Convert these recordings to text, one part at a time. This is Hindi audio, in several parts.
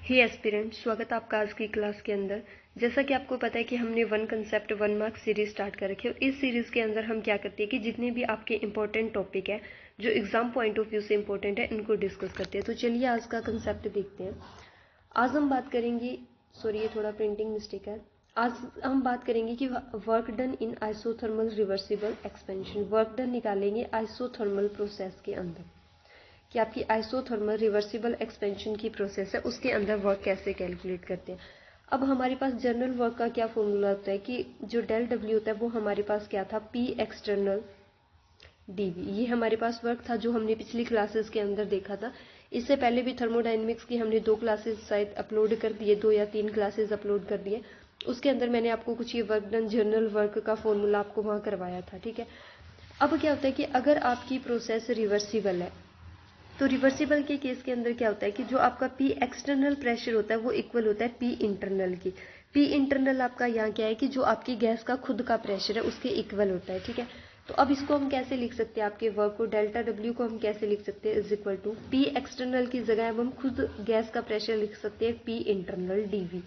हे एस्पिरेंट, स्वागत है आपका आज की क्लास के अंदर। जैसा कि आपको पता है कि हमने one concept one mark series start कर रखी है। इस सीरीज के अंदर हम क्या करते हैं कि जितने भी आपके इंपॉर्टेंट टॉपिक है जो एग्जाम पॉइंट ऑफ व्यू से इंपॉर्टेंट है इनको डिस्कस करते हैं। तो चलिए आज का कंसेप्ट देखते हैं। आज हम बात करेंगे, सॉरी ये थोड़ा प्रिंटिंग मिस्टेक है। आज हम बात करेंगे कि work done in isothermal reversible expansion. Work done निकालेंगे आइसोथर्मल प्रोसेस के अंदर कि आपकी आइसोथर्मल रिवर्सिबल एक्सपेंशन की प्रोसेस है उसके अंदर वर्क कैसे कैलकुलेट करते हैं। अब हमारे पास जनरल वर्क का क्या फॉर्मूला होता है कि जो डेल डब्ल्यू होता है वो हमारे पास क्या था, पी एक्सटर्नल डीवी। ये हमारे पास वर्क था जो हमने पिछली क्लासेस के अंदर देखा था। इससे पहले भी थर्मोडाइनमिक्स की हमने 2 क्लासेस शायद अपलोड कर दिए, 2 या 3 क्लासेस अपलोड कर दिए। उसके अंदर मैंने आपको कुछ ये वर्क डन जनरल वर्क का फॉर्मूला आपको वहाँ करवाया था, ठीक है। अब क्या होता है कि अगर आपकी प्रोसेस रिवर्सिबल है तो रिवर्सिबल के केस के अंदर क्या होता है कि जो आपका पी एक्सटर्नल प्रेशर होता है वो इक्वल होता है पी इंटरनल की। पी इंटरनल आपका यहाँ क्या है कि जो आपकी गैस का खुद का प्रेशर है उसके इक्वल होता है, ठीक है। तो अब इसको हम कैसे लिख सकते हैं, आपके वर्क को डेल्टा डब्ल्यू को हम कैसे लिख सकते हैं, is equal to P external की जगह अब हम खुद गैस का प्रेशर लिख सकते हैं P internal DV.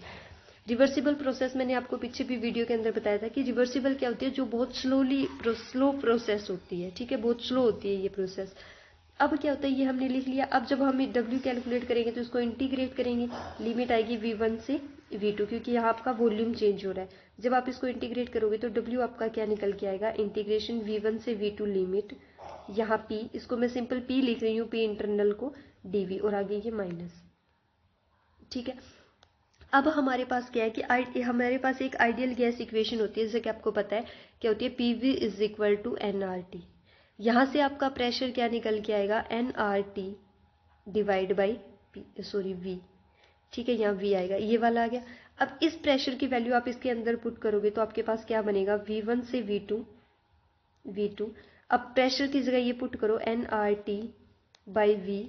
Reversible process मैंने आपको पीछे भी वीडियो के अंदर बताया था कि रिवर्सिबल क्या होती है, जो बहुत स्लो प्रोसेस होती है, ठीक है, बहुत स्लो होती है ये प्रोसेस। अब क्या होता है, ये हमने लिख लिया। अब जब हम W कैलकुलेट करेंगे तो इसको इंटीग्रेट करेंगे, लिमिट आएगी V1 से V2, क्योंकि यहाँ आपका वॉल्यूम चेंज हो रहा है। जब आप इसको इंटीग्रेट करोगे तो W आपका क्या निकल के आएगा, इंटीग्रेशन V1 से V2 लिमिट, यहाँ P, इसको मैं सिंपल P लिख रही हूँ, P इंटरनल को DV और आगे ये माइनस, ठीक है। अब हमारे पास क्या है कि हमारे पास एक आइडियल गैस इक्वेशन होती है, जैसे कि आपको पता है क्या होती है, PV is equal to NRT। यहाँ से आपका प्रेशर क्या निकल के आएगा, NRT डिवाइड बाई V, ठीक है, यहाँ V आएगा, ये वाला आ गया। अब इस प्रेशर की वैल्यू आप इसके अंदर पुट करोगे तो आपके पास क्या बनेगा, V1 से V2। अब प्रेशर की जगह ये पुट करो NRT बाई V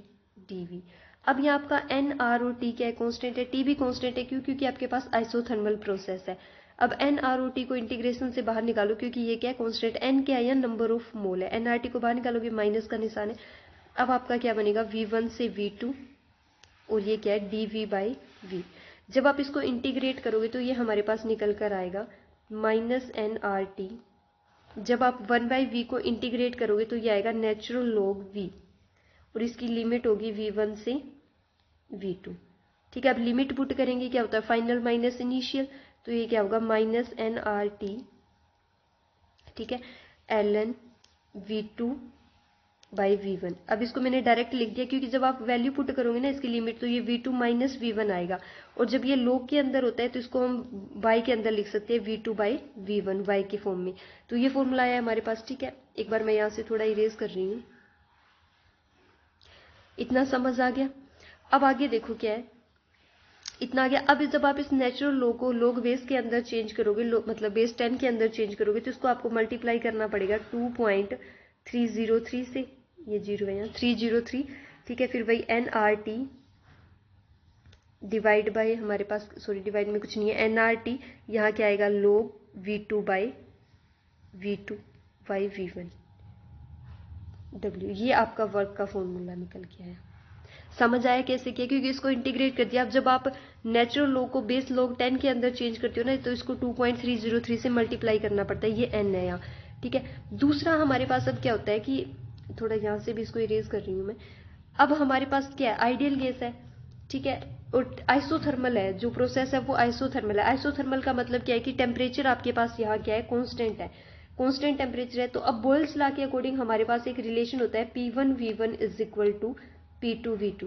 dV। अब यहाँ आपका एन आर ओ टी क्या है, कॉन्स्टेंट है, टी भी कॉन्स्टेंट है, क्यों, क्योंकि आपके पास आइसोथर्मल प्रोसेस है। अब एन आर ओ टी को इंटीग्रेशन से बाहर निकालो, क्योंकि ये क्या है, कॉन्स्टेंट, एन क्या है, या नंबर ऑफ मोल है, एन आर टी को बाहर निकालोगे माइनस का निशान है। अब आपका क्या बनेगा, V1 से V2 और ये क्या है, DV बाई V। जब आप इसको इंटीग्रेट करोगे तो ये हमारे पास निकल कर आएगा माइनस NRT। जब आप 1/V को इंटीग्रेट करोगे तो ये आएगा नेचुरल लॉग V, और इसकी लिमिट होगी V1 से V2, ठीक है। अब लिमिट पुट करेंगे, क्या होता है, फाइनल माइनस इनिशियल, तो ये क्या होगा, माइनस NRT, ठीक है, ln V2 बाई V1। अब इसको मैंने डायरेक्ट लिख दिया, क्योंकि जब आप वैल्यू पुट करोगे ना इसकी लिमिट, तो ये V2 माइनस V1 आएगा, और जब ये लॉग के अंदर होता है तो इसको हम y के अंदर लिख सकते हैं, V2 बाई V1 y के फॉर्म में। तो ये फॉर्मूला आया हमारे पास, ठीक है। एक बार मैं यहाँ से थोड़ा इरेज कर रही हूँ, इतना समझ आ गया। अब आगे देखो क्या है, इतना आ गया। अब जब आप इस नेचुरल लो को लोग बेस के अंदर चेंज करोगे, मतलब बेस 10 के अंदर चेंज करोगे, तो इसको आपको मल्टीप्लाई करना पड़ेगा 2.303 से, ये जीरो है यहाँ, 303, ठीक है। फिर वही NRT डिवाइड बाई, हमारे पास सॉरी डिवाइड में कुछ नहीं है, NRT यहाँ क्या आएगा, लोग V2 बाई V1 W। ये आपका वर्क का फॉर्मूला निकल के आया। समझ आया कैसे किया, क्योंकि इसको इंटीग्रेट कर दिया। अब जब आप नेचुरल लॉग को बेस लॉग 10 के अंदर चेंज करते हो ना, तो इसको 2.303 से मल्टीप्लाई करना पड़ता है, ये n है यहाँ, ठीक है। दूसरा हमारे पास अब क्या होता है कि थोड़ा यहाँ से भी इसको इरेज कर रही हूँ मैं। अब हमारे पास क्या है, आइडियल गैस है, ठीक है, और आइसोथर्मल है, जो प्रोसेस है वो आइसोथर्मल है। आइसोथर्मल का मतलब क्या है कि टेम्परेचर आपके पास यहाँ क्या है, कॉन्स्टेंट है, कॉन्स्टेंट टेम्परेचर है। तो अब बॉयल्स लॉ के अकॉर्डिंग हमारे पास एक रिलेशन होता है, P1V1 is equal to P2V2,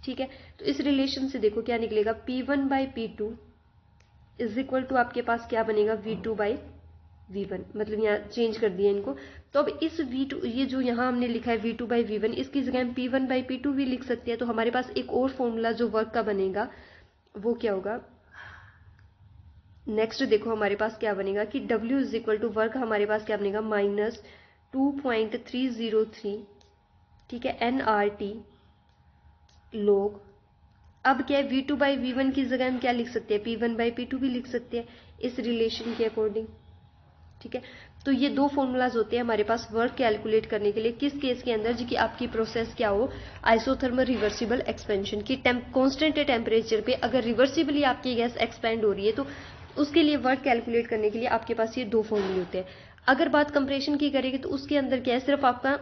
ठीक है। तो इस रिलेशन से देखो क्या निकलेगा, P1 by P2 is equal to आपके पास क्या बनेगा, V2 बाई V1, मतलब यहाँ चेंज कर दिया इनको। तो अब इस V2, ये जो यहाँ हमने लिखा है V2 बाई V1, इसकी जगह हम P1 बाई P2 भी लिख सकते हैं। तो हमारे पास एक और फॉर्मूला जो वर्क का बनेगा वो क्या होगा, नेक्स्ट देखो हमारे पास क्या बनेगा कि W is equal to work हमारे पास क्या बनेगा, माइनस 2.303, ठीक है, NRT लोग, अब क्या है, V2 बाई V1 की जगह हम क्या लिख सकते हैं, P1 बाई P2 भी लिख सकते हैं इस रिलेशन के अकॉर्डिंग, ठीक है। तो ये दो फॉर्मूलाज होते हैं हमारे पास वर्क कैलकुलेट करने के लिए, किस केस के अंदर जी कि आपकी प्रोसेस क्या हो, आइसोथर्मल रिवर्सिबल एक्सपेंशन की कांस्टेंट टेम्परेचर पे अगर रिवर्सिबली आपकी गैस एक्सपेंड हो रही है तो उसके लिए वर्क कैलकुलेट करने के लिए आपके पास ये दो फॉर्मूले होते हैं। अगर बात कंप्रेशन की करेंगे तो उसके अंदर क्या है, सिर्फ आपका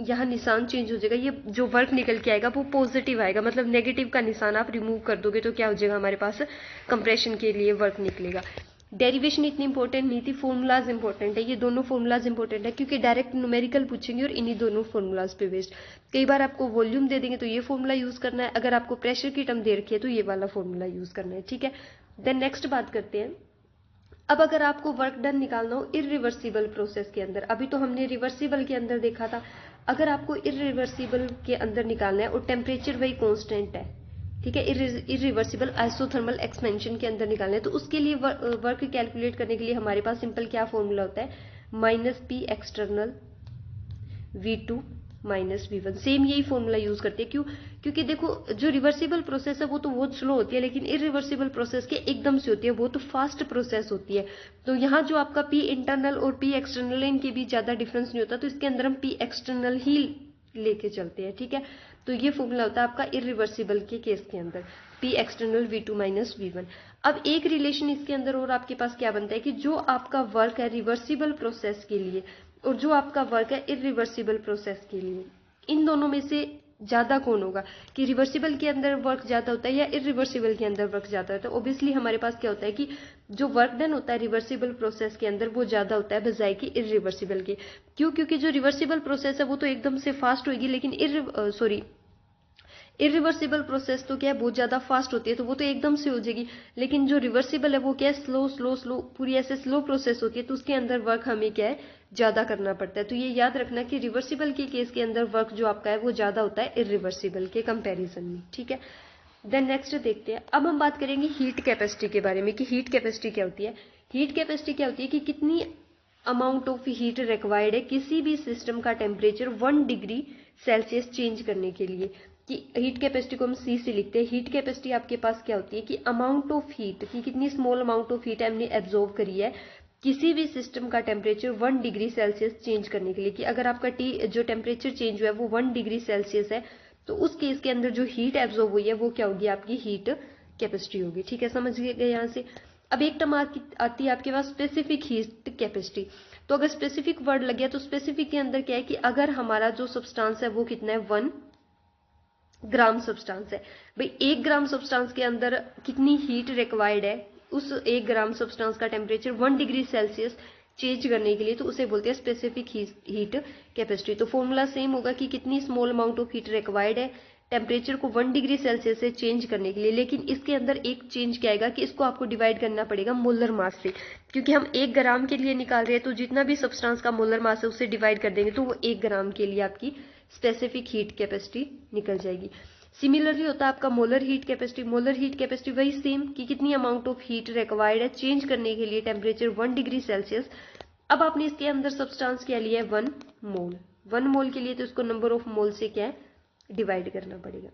यहाँ निशान चेंज हो जाएगा, ये जो वर्क निकल के आएगा वो पॉजिटिव आएगा, मतलब नेगेटिव का निशान आप रिमूव कर दोगे तो क्या हो जाएगा, हमारे पास कंप्रेशन के लिए वर्क निकलेगा। डेरिवेशन इतनी इंपॉर्टेंट नहीं थी, फॉर्मूलाज इंपॉर्टेंट है, ये दोनों फॉर्मूलाज इंपॉर्टेंट है क्योंकि डायरेक्ट न्यूमेरिकल पूछेंगे और इन्हीं दोनों फॉर्मूलाज पे बेस्ड। कई बार आपको वॉल्यूम दे देंगे तो ये फॉर्मूला यूज करना है, अगर आपको प्रेशर की टर्म दे रखी है तो ये वाला फॉर्मूला यूज करना है, ठीक है। देन नेक्स्ट बात करते हैं, अब अगर आपको वर्क डन निकालना हो इरिवर्सिबल प्रोसेस के अंदर, अभी तो हमने रिवर्सिबल के अंदर देखा था, अगर आपको इरिवर्सिबल के अंदर निकालना है और टेम्परेचर वही कांस्टेंट है, ठीक है, इरिवर्सिबल आइसोथर्मल एक्सपेंशन के अंदर निकालना है, तो उसके लिए वर्क कैलकुलेट करने के लिए हमारे पास सिंपल क्या फॉर्मूला होता है, -P external V2 - V1, same यही फॉर्मूला यूज करते हैं। क्यों? क्योंकि देखो जो रिवर्सिबल प्रोसेस है वो तो बहुत स्लो होती है, लेकिन इरिवर्सिबल प्रोसेस के एकदम से होती है, वो तो फास्ट प्रोसेस होती है। तो यहाँ जो आपका P इंटरनल और P एक्सटर्नल है इनके बीच ज्यादा डिफरेंस नहीं होता, तो इसके अंदर हम P एक्सटर्नल ही लेके चलते हैं, ठीक है। तो ये फॉर्मूला होता है आपका इरिवर्सिबल के केस के अंदर, P एक्सटर्नल V2 - V1। अब एक रिलेशन इसके अंदर और आपके पास क्या बनता है कि जो आपका वर्क है रिवर्सिबल प्रोसेस के लिए और जो आपका वर्क है इरिवर्सिबल प्रोसेस के लिए, इन दोनों में से ज्यादा कौन होगा, कि रिवर्सिबल के अंदर वर्क ज्यादा होता है या इरिवर्सिबल के अंदर वर्क ज्यादा होता है। ऑब्वियसली हमारे पास क्या होता है कि जो वर्क डन होता है रिवर्सिबल प्रोसेस के अंदर वो ज्यादा होता है बजाय कि इरिवर्सिबल के। क्यों? क्योंकि जो रिवर्सिबल प्रोसेस है वो तो एकदम से फास्ट होगी, लेकिन इरिवर्सिबल प्रोसेस तो क्या है बहुत ज्यादा फास्ट होती है, तो वो तो एकदम से हो जाएगी, लेकिन जो रिवर्सिबल है वो क्या है स्लो स्लो स्लो, पूरी ऐसे स्लो प्रोसेस होती है, तो उसके अंदर वर्क हमें क्या है ज्यादा करना पड़ता है। तो ये याद रखना कि रिवर्सिबल के केस के अंदर वर्क जो आपका है वो ज्यादा होता है इरिवर्सिबल के कंपैरिजन में, ठीक है। देन नेक्स्ट देखते हैं, अब हम बात करेंगे हीट कैपेसिटी के बारे में कि हीट कैपेसिटी क्या होती है। हीट कैपेसिटी क्या होती है कि कितनी अमाउंट ऑफ हीट रिक्वायर्ड है किसी भी सिस्टम का टेम्परेचर 1 डिग्री सेल्सियस चेंज करने के लिए, कि हीट कैपेसिटी को हम C से लिखते हैं। हीट कैपेसिटी आपके पास क्या होती है कि अमाउंट ऑफ हीट, की कितनी स्मॉल अमाउंट ऑफ हीट हमने एब्जॉर्व करी है किसी भी सिस्टम का टेम्परेचर 1 डिग्री सेल्सियस चेंज करने के लिए, कि अगर आपका जो टेम्परेचर चेंज हुआ है वो 1 डिग्री सेल्सियस है, तो उस केस के अंदर जो हीट एब्जॉर्व हुई है वो क्या होगी, आपकी हीट कैपेसिटी होगी, ठीक है। समझ गए यहाँ से। अब एक टर्म आती है आपके पास स्पेसिफिक हीट कैपेसिटी। तो अगर स्पेसिफिक वर्ड लग गया तो स्पेसिफिक के अंदर क्या है कि अगर हमारा जो सब्सटेंस है वो कितना है 1 ग्राम सब्सटेंस है, भाई 1 ग्राम सब्सटेंस के अंदर कितनी हीट रिक्वायर्ड है उस 1 ग्राम सब्सटेंस का टेम्परेचर 1 डिग्री सेल्सियस चेंज करने के लिए, तो उसे बोलते हैं स्पेसिफिक हीट कैपेसिटी। तो फॉर्मूला सेम होगा कि कितनी small amount of heat required है टेम्परेचर को 1 डिग्री सेल्सियस से चेंज करने के लिए, लेकिन इसके अंदर एक चेंज क्या आएगा कि इसको आपको डिवाइड करना पड़ेगा मोलर मास से, क्योंकि हम 1 ग्राम के लिए निकाल रहे हैं, तो जितना भी सब्सटेंस का मोलर मास है उससे डिवाइड कर देंगे तो वो 1 ग्राम के लिए आपकी स्पेसिफिक हीट कैपेसिटी निकल जाएगी। सिमिलरली होता है आपका molar heat capacity. Molar heat capacity वही सेम कि कितनी अमाउंट ऑफ हीट रिक्वायर्ड है चेंज करने के लिए टेम्परेचर 1 डिग्री सेल्सियस। अब आपने इसके अंदर सब्सटेंस क्या लिया है 1 मोल। 1 मोल के लिए तो इसको नंबर ऑफ मोल से क्या है डिवाइड करना पड़ेगा।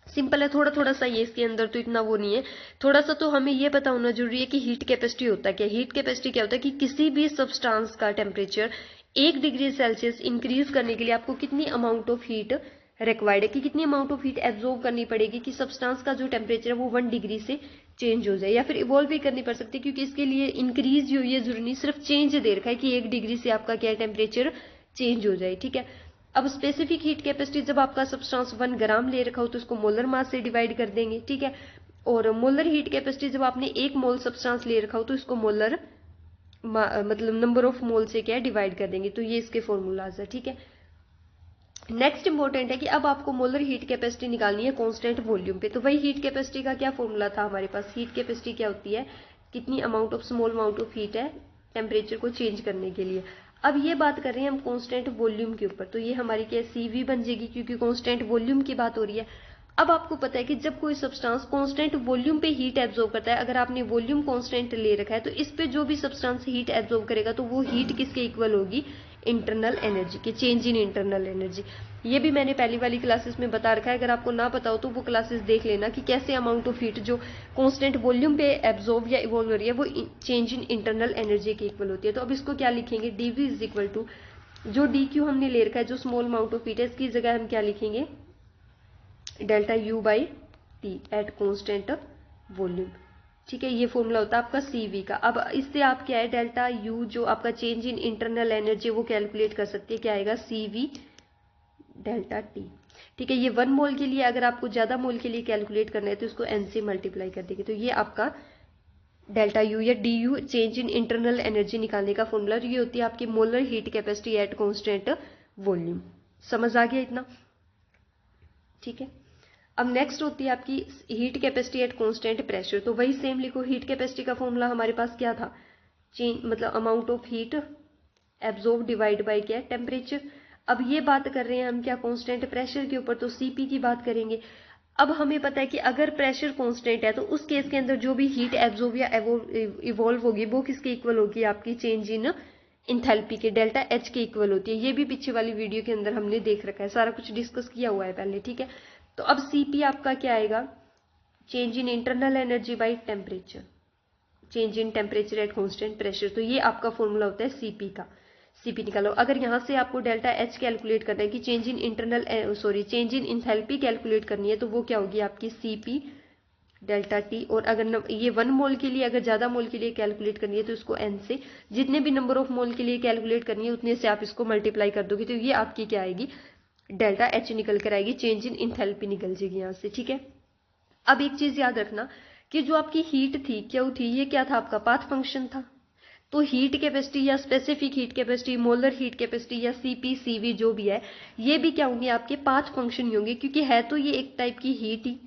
सिंपल है, थोड़ा थोड़ा सा ये इसके अंदर तो इतना वो नहीं है, थोड़ा सा तो हमें ये पता होना जरूरी है कि हीट कैपेसिटी होता क्या है। हीट कैपेसिटी क्या होता है कि किसी भी सब्सटेंस का टेम्परेचर 1 डिग्री सेल्सियस इंक्रीज करने के लिए आपको कितनी अमाउंट ऑफ हीट रिक्वायर्ड है, कि कितनी अमाउंट ऑफ हीट एब्जॉर्ब करनी पड़ेगी कि सब्सटेंस का जो टेम्परेचर है वो 1 डिग्री से चेंज हो जाए, या फिर इवॉल्व भी करनी पड़ सकती है, क्योंकि इसके लिए इंक्रीज जो ये जरूरी नहीं, सिर्फ चेंज दे रखा है कि 1 डिग्री से आपका क्या टेम्परेचर चेंज हो जाए, ठीक है। अब स्पेसिफिक हीट कैपेसिटी जब आपका सब्सटेंस 1 ग्राम ले रखा हो तो इसको मोलर मास से डिवाइड कर देंगे, ठीक है। और मोलर हीट कैपेसिटी जब आपने 1 मोल सब्सटेंस ले रखा हो तो इसको मोलर मतलब नंबर ऑफ मोल से क्या डिवाइड कर देंगे। तो ये इसके फॉर्मूलाज है, ठीक है। नेक्स्ट इंपॉर्टेंट है कि अब आपको मोलर हीट कैपेसिटी निकालनी है कांस्टेंट वॉल्यूम पे। तो वही हीट कैपेसिटी का क्या फॉर्मूला था हमारे पास, हीट कैपेसिटी क्या होती है, कितनी amount of small amount of heat है टेम्परेचर को चेंज करने के लिए। अब ये बात कर रहे हैं हम कांस्टेंट वॉल्यूम के ऊपर, तो ये हमारी क्या CV बन जाएगी क्योंकि कांस्टेंट वॉल्यूम की बात हो रही है। अब आपको पता है कि जब कोई सब्सटेंस कांस्टेंट वॉल्यूम पे हीट एब्जॉर्ब करता है, अगर आपने वॉल्यूम कांस्टेंट ले रखा है तो इस पे जो भी सब्सटेंस हीट एब्जॉर्ब करेगा तो वो हीट किसके इक्वल होगी, इंटरनल एनर्जी के, चेंज इन इंटरनल एनर्जी। ये भी मैंने पहली वाली क्लासेस में बता रखा है, अगर आपको ना पता हो तो वो क्लासेस देख लेना कि कैसे अमाउंट ऑफ हीट जो कांस्टेंट वॉल्यूम पे एब्जॉर्ब या इवॉल्व हो रही है वो चेंज इन इंटरनल एनर्जी के इक्वल होती है। तो अब इसको क्या लिखेंगे, dV इज इक्वल टू जो dQ हमने ले रखा है जो स्मॉल अमाउंट ऑफ हीट है, इसकी जगह हम क्या लिखेंगे, delta U by T at constant volume. ठीक है, ये फॉर्मूला होता है आपका CV का। अब इससे आप क्या है, डेल्टा U जो आपका चेंज इन इंटरनल एनर्जी वो कैलकुलेट कर सकते हैं, क्या आएगा CV डेल्टा T। ठीक है, ये 1 मोल के लिए, अगर आपको ज्यादा मोल के लिए कैलकुलेट करना है तो इसको N से मल्टीप्लाई कर देंगे। तो ये आपका डेल्टा U या DU change in internal energy निकालने का फॉर्मूला, ये होती है आपकी molar heat capacity at constant volume. समझ आ गया इतना? ठीक है, अब नेक्स्ट होती है आपकी heat capacity at constant pressure. तो वही सेम लिखो, हीट कैपेसिटी का फॉर्मूला हमारे पास क्या था, चेंज मतलब amount of heat absorb divide by क्या, टेम्परेचर। अब ये बात कर रहे हैं हम क्या, कांस्टेंट प्रेशर के ऊपर, तो सीपी की बात करेंगे। अब हमें पता है कि अगर प्रेशर कांस्टेंट है तो उस केस के अंदर जो भी हीट एब्जॉर्ब या इवॉल्व होगी वो किसके इक्वल होगी, आपकी चेंज इन इंथैल्पी के, डेल्टा एच के इक्वल होती है। ये भी पीछे वाली वीडियो के अंदर हमने देख रखा है, सारा कुछ डिस्कस किया हुआ है पहले। ठीक है, तो अब सीपी आपका क्या आएगा, change in internal energy by temperature, change in temperature at constant pressure. तो ये आपका फॉर्मूला होता है सीपी का। सीपी निकालो। अगर यहाँ से आपको डेल्टा एच कैलकुलेट करना है कि change in internal change in enthalpy calculate करनी है, तो वो क्या होगी आपकी सीपी डेल्टा टी। और अगर ये 1 मोल के लिए, अगर ज्यादा मोल के लिए कैलकुलेट करनी है तो इसको एन से, जितने भी नंबर ऑफ मोल के लिए कैलकुलेट करनी है उतने से आप इसको मल्टीप्लाई कर दोगे, तो ये आपकी क्या आएगी, डेल्टा एच निकल कर आएगी, चेंज इन इंथैल्पी निकल जाएगी यहाँ से। ठीक है, अब एक चीज याद रखना कि जो आपकी हीट थी क्यू थी, ये क्या था आपका, पाथ फंक्शन था। तो हीट कैपेसिटी या specific heat capacity, molar heat capacity या सीपी सीवी जो भी है, ये भी क्या होंगे आपके पाथ फंक्शन ही होंगे, क्योंकि है तो ये एक टाइप की हीट ही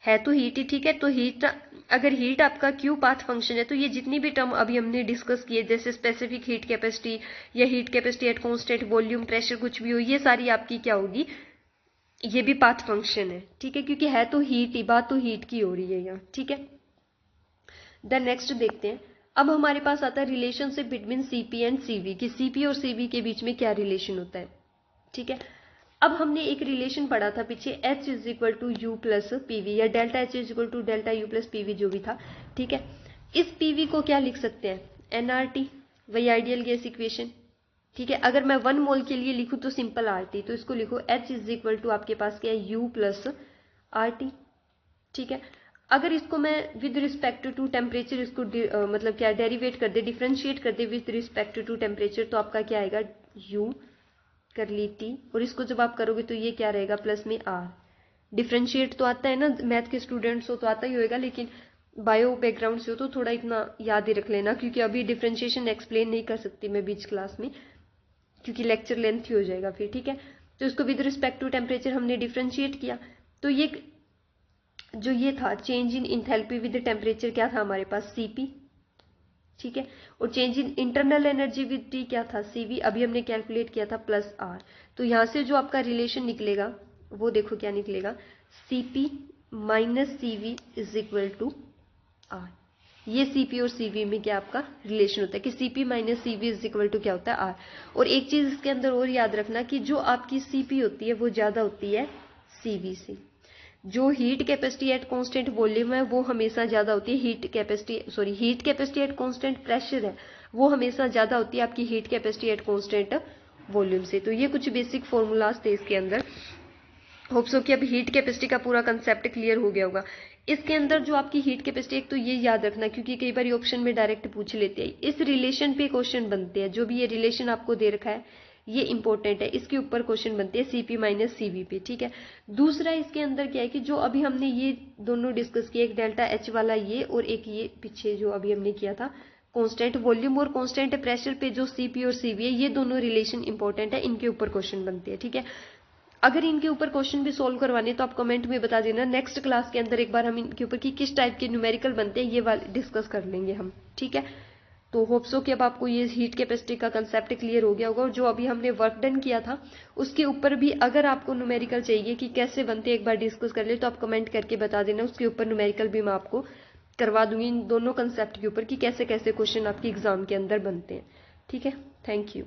है, तो हीट ही। ठीक है, तो हीट, अगर हीट आपका क्यू पाथ फंक्शन है तो ये जितनी भी टर्म अभी हमने डिस्कस किए, जैसे स्पेसिफिक हीट कैपेसिटी या heat capacity at constant volume pressure कुछ भी हो, ये सारी आपकी क्या होगी, ये भी पाथ फंक्शन है। ठीक है, क्योंकि है तो हीट ही, बात तो हीट की हो रही है यहाँ। ठीक है, देन नेक्स्ट देखते हैं। अब हमारे पास आता है relationship between CP and CV, कि सीपी और सीवी के बीच में क्या रिलेशन होता है। ठीक है, अब हमने एक रिलेशन पढ़ा था पीछे, H is equal to U plus PV, या delta H is equal to delta U plus PV जो भी था। ठीक है, इस पीवी को क्या लिख सकते हैं, एनआरटी, वही आइडियल गैस इक्वेशन। ठीक है, अगर मैं 1 मोल के लिए लिखूं तो सिंपल आरटी, तो इसको लिखो H इज इक्वल टू आपके पास क्या है, यू प्लस आरटी। ठीक है, अगर इसको मैं विद रिस्पेक्ट टू टेम्परेचर इसको मतलब क्या डेरिवेट कर दे, डिफ्रेंशिएट कर दे विद रिस्पेक्ट टू टेम्परेचर, तो आपका क्या आएगा, यू कर ली टी, और इसको जब आप करोगे तो ये क्या रहेगा, प्लस में आर। डिफ्रेंशिएट तो आता है ना, मैथ के स्टूडेंट्स हो तो आता ही होएगा, लेकिन बायो बैकग्राउंड से हो तो थोड़ा इतना याद ही रख लेना, क्योंकि अभी डिफ्रेंशिएशन एक्सप्लेन नहीं कर सकती मैं बीच क्लास में, क्योंकि लेक्चर लेंथ हो जाएगा फिर। ठीक है, तो इसको विद रिस्पेक्ट टू टेम्परेचर हमने डिफ्रेंशिएट किया, तो ये जो ये था change in enthalpy with temperature क्या था हमारे पास, सीपी। ठीक है, और change in internal energy with T क्या था, सीवी, अभी हमने कैलकुलेट किया था, प्लस आर। तो यहां से जो आपका रिलेशन निकलेगा वो देखो क्या निकलेगा, CP minus CV is equal to R. ये सीपी और सीवी में क्या आपका रिलेशन होता है कि CP minus CV is equal to क्या होता है, आर। और एक चीज इसके अंदर और याद रखना कि जो आपकी सीपी होती है वो ज्यादा होती है सीवी से। जो heat capacity at constant volume है वो हमेशा ज्यादा होती है heat capacity at constant pressure है वो हमेशा ज्यादा होती है आपकी heat capacity at constant volume से। तो ये कुछ बेसिक फॉर्मूलाज थे इसके अंदर। होप सो कि अब हीट कैपेसिटी का पूरा कंसेप्ट क्लियर हो गया होगा। इसके अंदर जो आपकी हीट कैपेसिटी, एक तो ये याद रखना क्योंकि कई बार ऑप्शन में डायरेक्ट पूछ लेते हैं, इस रिलेशन पे क्वेश्चन बनते हैं। जो भी ये रिलेशन आपको दे रखा है ये इंपॉर्टेंट है, इसके ऊपर क्वेश्चन बनते हैं सीपी माइनस सीवी पे। ठीक है, दूसरा इसके अंदर क्या है कि जो अभी हमने ये दोनों डिस्कस किया, एक डेल्टा एच वाला ये और एक ये पीछे जो अभी हमने किया था कांस्टेंट वॉल्यूम और कांस्टेंट प्रेशर पे जो सीपी और सीवी है, ये दोनों रिलेशन इंपॉर्टेंट है, इनके ऊपर क्वेश्चन बनते हैं। ठीक है, अगर इनके ऊपर क्वेश्चन भी सोल्व करवाने तो आप कमेंट में बता देना। नेक्स्ट क्लास के अंदर एक बार हम इनके ऊपर कि किस टाइप के न्यूमेरिकल बनते हैं ये वाले डिस्कस कर लेंगे हम। ठीक है, तो होप सो कि अब आपको ये हीट कैपेसिटी का कंसेप्ट क्लियर हो गया होगा। और जो अभी हमने वर्क डन किया था उसके ऊपर भी अगर आपको न्यूमेरिकल चाहिए कि कैसे बनते हैं एक बार डिस्कस कर ले तो आप कमेंट करके बता देना, उसके ऊपर न्यूमेरिकल भी मैं आपको करवा दूंगी इन दोनों कंसेप्ट के ऊपर कि कैसे कैसे क्वेश्चन आपके एग्जाम के अंदर बनते हैं। ठीक है, थैंक यू।